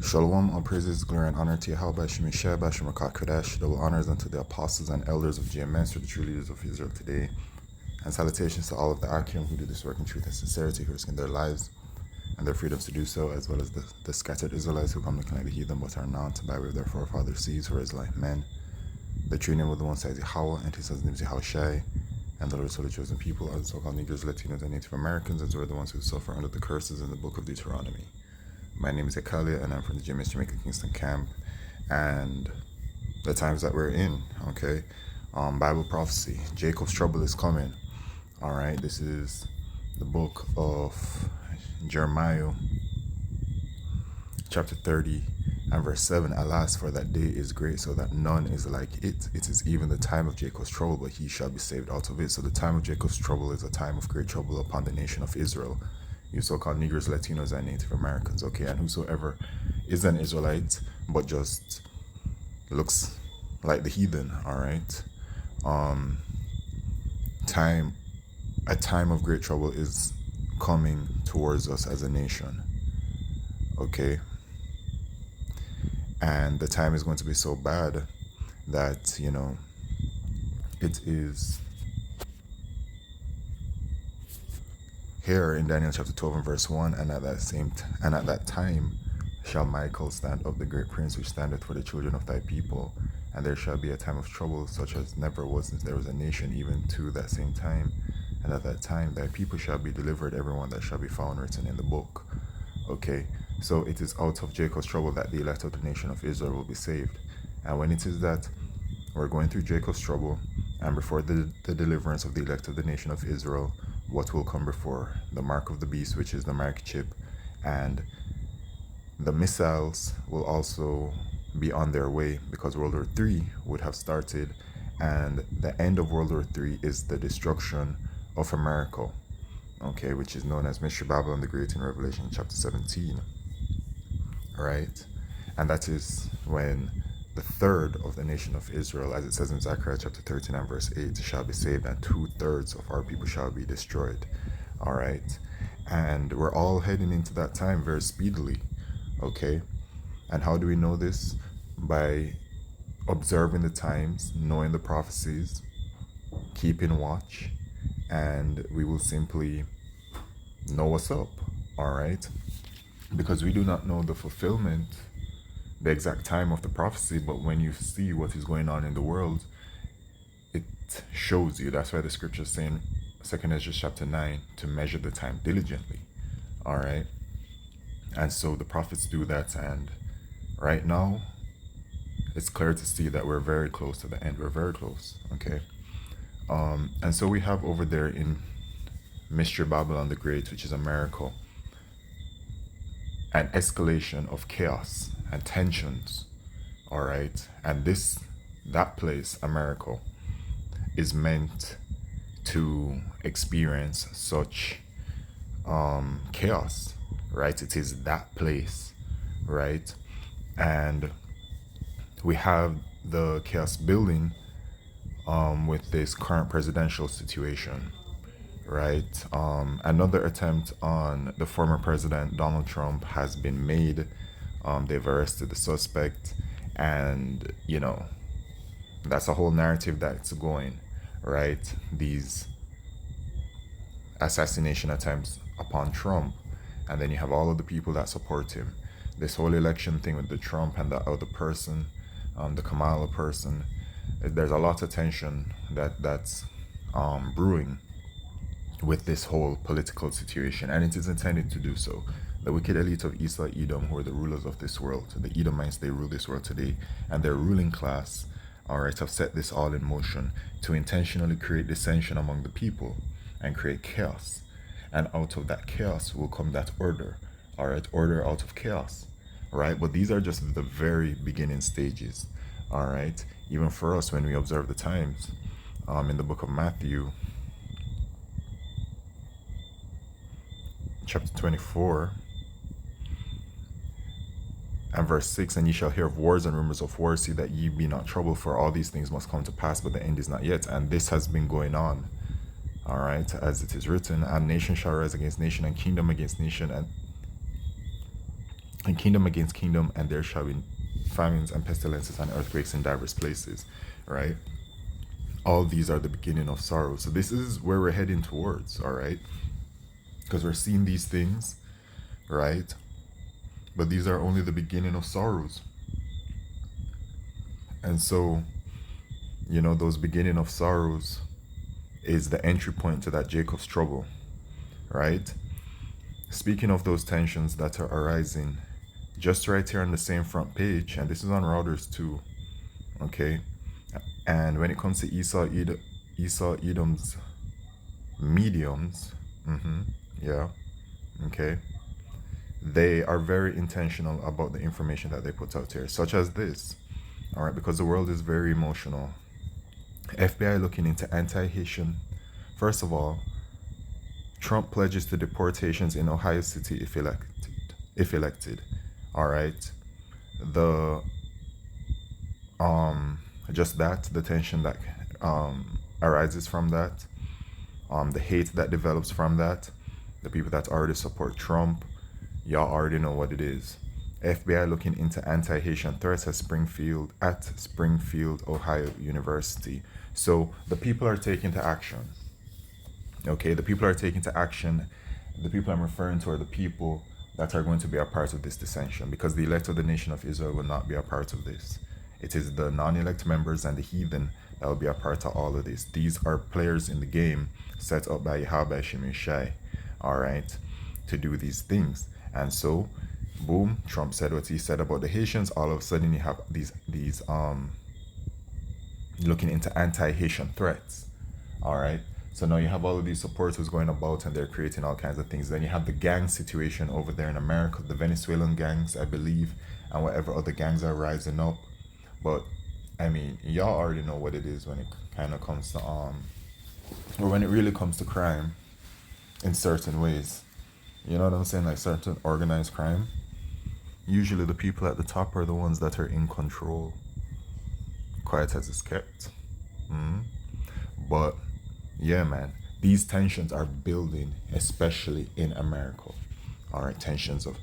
Shalom, all praises, glory, and honor to Yahweh, Shemishah, Bashemakah Kodesh, double honors unto the apostles and elders of GMS, or the true leaders of Israel today, and salutations to all of the Akim who do this work in truth and sincerity, who risk their lives and their freedoms to do so, as well as the scattered Israelites who come looking like the heathen but are not, by way of their forefathers' seeds, who are Israelite men. The true name of the one side is Yahweh, and his son's name is Yahushai, and the Lord's holy chosen people are the so-called Negroes, Latinos, and Native Americans, as well as the ones who suffer under the curses in the book of Deuteronomy. My name is Ekalia, and I'm from the GMS Jamaica Kingston camp, and the times that we're in, okay? Bible prophecy, Jacob's trouble is coming, all right? This is the book of Jeremiah, chapter 30, and verse 7. Alas, for that day is great, so that none is like it. It is even the time of Jacob's trouble, but he shall be saved out of it. So the time of Jacob's trouble is a time of great trouble upon the nation of Israel. You so-called Negroes, Latinos, and Native Americans, okay? And whosoever is an Israelite, but just looks like the heathen, all right? A time of great trouble is coming towards us as a nation, okay? And the time is going to be so bad that, it is here in Daniel chapter 12 and verse 1, and at that time shall Michael stand up, the great prince which standeth for the children of thy people, and there shall be a time of trouble such as never was since there was a nation, even to that same time. And at that time thy people shall be delivered, everyone that shall be found written in the book. Okay, so it is out of Jacob's trouble that the elect of the nation of Israel will be saved. And when it is that we're going through Jacob's trouble, and before the deliverance of the elect of the nation of Israel, what will come before? The mark of the beast, which is the mark chip, and the missiles will also be on their way, because World War III would have started, and the end of World War III is the destruction of America, okay, which is known as Mystery Babylon the Great in Revelation chapter 17, right? And that is when the third of the nation of Israel, as it says in Zechariah chapter 13 and verse 8, shall be saved, and 2/3 of our people shall be destroyed. All right. And we're all heading into that time very speedily. Okay. And how do we know this? By observing the times, knowing the prophecies, keeping watch, and we will simply know what's up. All right. Because we do not know the fulfillment, the exact time of the prophecy, but when you see what is going on in the world, it shows you. That's why the scripture is saying, 2 Ezra chapter 9, to measure the time diligently. All right. And so the prophets do that, and right now it's clear to see that we're very close to the end. We're very close. Okay. And so we have over there in Mystery Babylon the Great, which is America, an escalation of chaos and tensions, all right? And that place, America, is meant to experience such chaos, right? It is that place, right? And we have the chaos building with this current presidential situation, right? Another attempt on the former president Donald Trump has been made. They've arrested the suspect, and that's a whole narrative that's going, right? These assassination attempts upon Trump, and then you have all of the people that support him. This whole election thing with the Trump and the other person, the Kamala person, there's a lot of tension that's brewing with this whole political situation, and it is intended to do so. The wicked elite of Esau Edom, who are the rulers of this world, the Edomites, they rule this world today, and their ruling class, all right, have set this all in motion to intentionally create dissension among the people and create chaos. And out of that chaos will come that order, all right, order out of chaos, right? But these are just the very beginning stages, all right? Even for us, when we observe the times, in the book of Matthew, chapter 24 and verse 6, and ye shall hear of wars and rumors of wars, see that ye be not troubled, for all these things must come to pass, but the end is not yet. And this has been going on, all right, as it is written, and nation shall rise against nation, and kingdom against nation, and kingdom against kingdom, and there shall be famines and pestilences and earthquakes in diverse places, right? All these are the beginning of sorrow. So this is where we're heading towards, all right? Because we're seeing these things, right? But these are only the beginning of sorrows. And so, those beginning of sorrows is the entry point to that Jacob's trouble, right? Speaking of those tensions that are arising, just right here on the same front page, and this is on Reuters too, okay? And when it comes to Esau Edom's mediums, yeah, okay, they are very intentional about the information that they put out here, such as this, all right, because the world is very emotional. FBI looking into anti-Haitian. First of all, Trump pledges to deportations in Ohio City if elected. If elected, all right. The just that, the tension that arises from that, the hate that develops from that, the people that already support Trump, y'all already know what it is. FBI looking into anti-Haitian threats at Springfield, Ohio University. So the people are taking to action. Okay, the people are taking to action. The people I'm referring to are the people that are going to be a part of this dissension, because the elect of the nation of Israel will not be a part of this. It is the non-elect members and the heathen that will be a part of all of this. These are players in the game set up by Yahweh Shemishai, all right, to do these things. And so, boom, Trump said what he said about the Haitians. All of a sudden, you have these looking into anti-Haitian threats, all right. So now you have all of these supporters going about and they're creating all kinds of things. Then you have the gang situation over there in America, the Venezuelan gangs, I believe, and whatever other gangs are rising up. But I mean, y'all already know what it is when it kind of comes to or when it really comes to crime in certain ways. You know what I'm saying? Like certain organized crime. Usually the people at the top are the ones that are in control. Quiet as it's kept. But yeah, man, these tensions are building, especially in America. All right, tensions of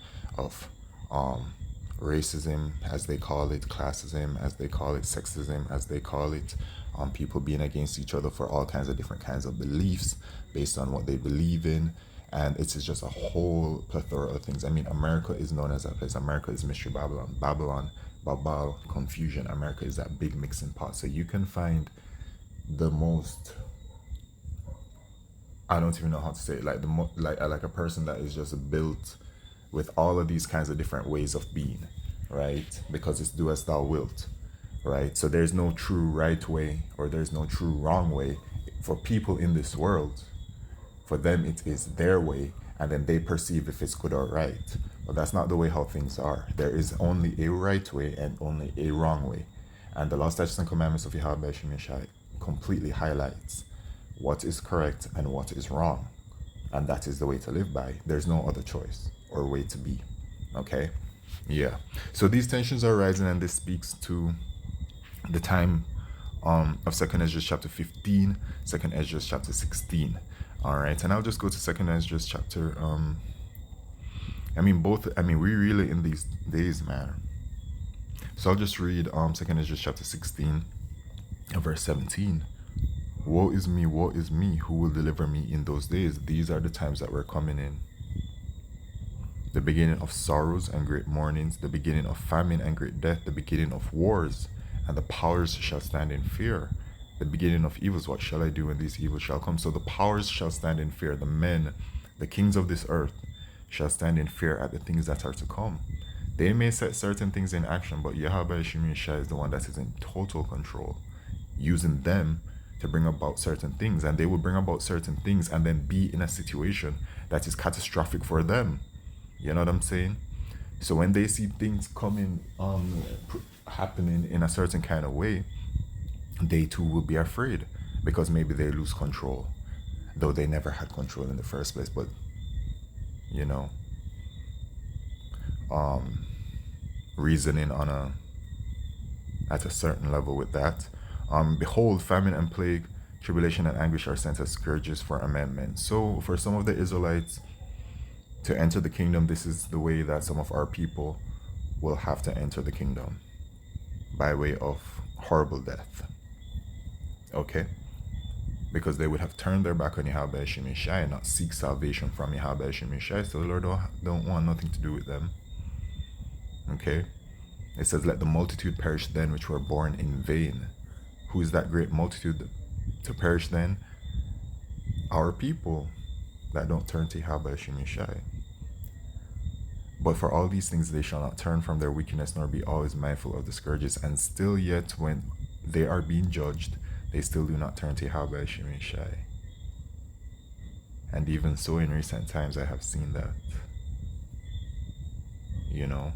racism, as they call it, classism, as they call it, sexism, as they call it, people being against each other for all kinds of different kinds of beliefs based on what they believe in. And it is just a whole plethora of things. I mean, America is known as that place. America is Mystery Babylon. Babel, confusion. America is that big mixing pot. So you can find the most, I don't even know how to say it, like like a person that is just built with all of these kinds of different ways of being, right? Because it's do as thou wilt, right? So there's no true right way or there's no true wrong way for people in this world. For them, it is their way, and then they perceive if it's good or right. But that's not the way how things are. There is only a right way and only a wrong way. And the law, statutes, and commandments of Yahweh Shemishai completely highlights what is correct and what is wrong. And that is the way to live by. There's no other choice or way to be. Okay? Yeah. So these tensions are rising, and this speaks to the time of Second Ezra chapter 15, Second Ezra chapter 16. All right, and I'll just go to Second Ezra chapter. We really in these days, man. So I'll just read Second Ezra chapter 16, verse 17. Woe is me, who will deliver me in those days? These are the times that we're coming in. The beginning of sorrows and great mournings, the beginning of famine and great death, the beginning of wars, and the powers shall stand in fear. The beginning of evils, what shall I do when these evils shall come? So the powers shall stand in fear. The men, the kings of this earth, shall stand in fear at the things that are to come. They may set certain things in action, but Yahweh Shemishai is the one that is in total control, using them to bring about certain things. And they will bring about certain things and then be in a situation that is catastrophic for them. You know what I'm saying? So when they see things coming, happening in a certain kind of way, they too will be afraid, because maybe they lose control, though they never had control in the first place. But reasoning at a certain level with that. Behold, famine and plague, tribulation and anguish are sent as scourges for amendment. So for some of the Israelites, To enter the kingdom, this is the way that some of our people will have to enter the kingdom, by way of horrible death. Okay? Because they would have turned their back on Yahweh Shemishai and not seek salvation from Yahweh Shemishai. So the Lord don't want nothing to do with them. Okay? It says, let the multitude perish then which were born in vain. Who is that great multitude to perish then? Our people that don't turn to Yahweh Shemishai. But for all these things they shall not turn from their wickedness, nor be always mindful of the scourges. And still yet, when they are being judged, they still do not turn to Yahweh Shemishai. And even so, in recent times, I have seen that. You know,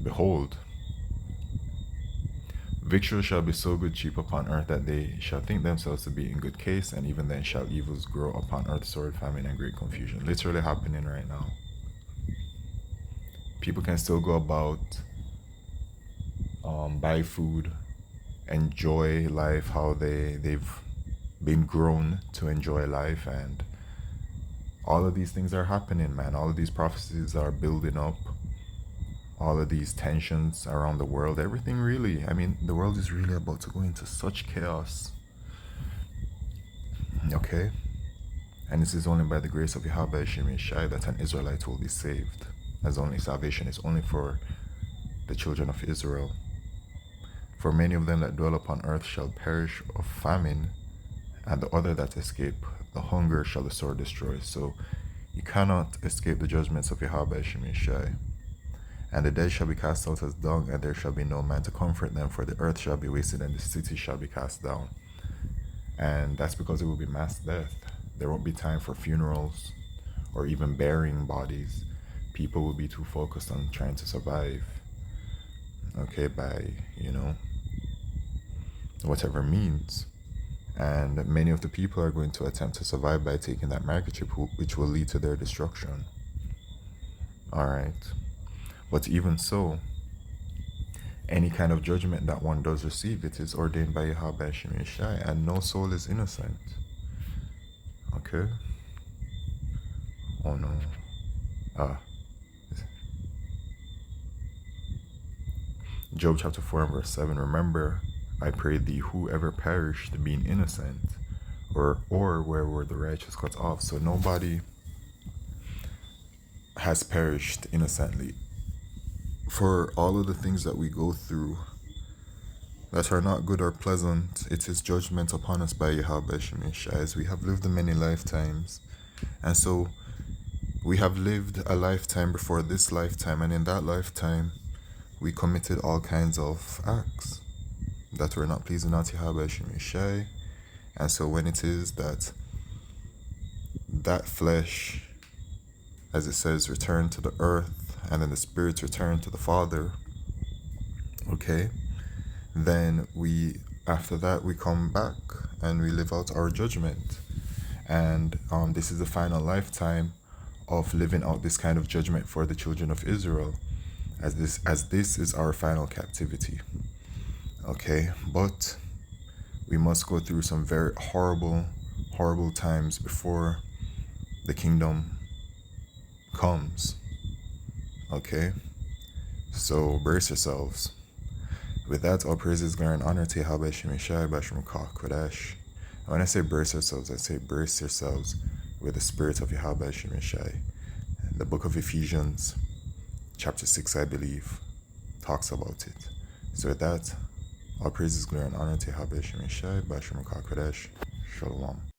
behold, victuals shall be so good cheap upon earth that they shall think themselves to be in good case, and even then shall evils grow upon earth, sword, famine, and great confusion. Literally happening right now. People can still go about, buy food, enjoy life how they've been grown to enjoy life, and all of these things are happening, man. All of these prophecies are building up. All of these tensions around the world, everything really. I mean, the world is really about to go into such chaos. Okay? And this is only by the grace of Yahweh Shemishai that an Israelite will be saved. As only salvation is only for the children of Israel. For many of them that dwell upon earth shall perish of famine, and the other that escape the hunger shall the sword destroy. So you cannot escape the judgments of Yahweh Shemishai. And the dead shall be cast out as dung, and there shall be no man to comfort them, for the earth shall be wasted, and the city shall be cast down. And that's because it will be mass death. There won't be time for funerals or even burying bodies. People will be too focused on trying to survive. Okay, by, whatever means. And many of the people are going to attempt to survive by taking that microchip, which will lead to their destruction. Alright. But even so, any kind of judgment that one does receive, it is ordained by Yahweh Shemishai, and no soul is innocent. Okay? Oh no. Job chapter 4 and verse 7. Remember, I pray thee, whoever perished being innocent, or where were the righteous cut off. So nobody has perished innocently. For all of the things that we go through that are not good or pleasant, it is judgment upon us by Yahweh Shemishai, as we have lived many lifetimes. And so we have lived a lifetime before this lifetime, and in that lifetime we committed all kinds of acts that were not pleasing unto Yahweh Shemishai. And so when it is that flesh, as it says, return to the earth, and then the spirits return to the Father, okay, then after that we come back and we live out our judgment. And this is the final lifetime of living out this kind of judgment for the children of Israel, as this is our final captivity. Okay, but we must go through some very horrible times before the kingdom comes. Okay, so brace yourselves. With that, all praises, glory, and honor to Yahweh Shemishai Bashram Kodesh. And when I say brace yourselves, I say brace yourselves with the spirit of Yahweh Shemishai. The book of Ephesians, chapter 6, I believe, talks about it. So with that, all praises, glory, and honor to Yahweh Shemishai Bashram Kodesh. Shalom.